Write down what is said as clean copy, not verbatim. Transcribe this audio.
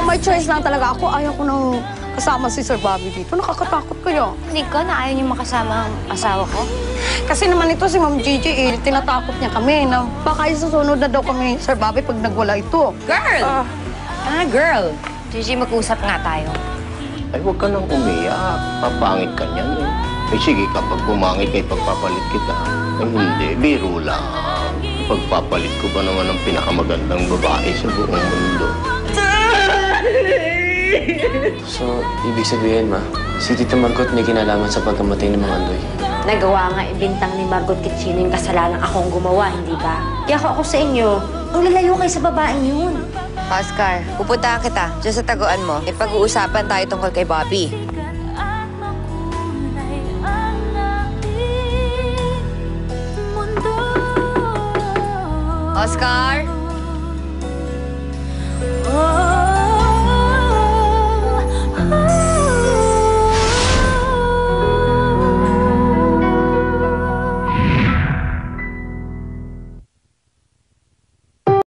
may choice lang talaga ako. Ayaw ko nang kasama si Sir Bobby dito. Nakakatakot kayo. Hindi ko na ayaw niyo makasama ang asawa ko. Kasi naman ito si Ma'am Gigi, tinatakot niya kami na baka isusunod na daw kami Sir Bobby pag nagwala ito. Girl! Girl! Gigi, mag-usap nga tayo. Ay, huwag ka nang umiyak. Papangit ka niyan eh. Ay, sige, kapag pumangit kay pagpapalit kita. Ay, hindi. Biro lang. Pagpapalit ko ba naman ang pinakamagandang babae sa buong mundo? So, ibig sabihin, ma, si Tita Margot may kinalaman sa pagkamatay ng mga Andoy. Nagawa nga ibintang ni Margot Kitchino yung kasalanan akong gumawa, hindi ba? Kaya ako sa inyo, ang lalayo kayo sa babaeng yun. Oscar, pupuntahan kita dyan sa taguan mo. May pag-uusapan tayo tungkol kay Bobby. Oscar?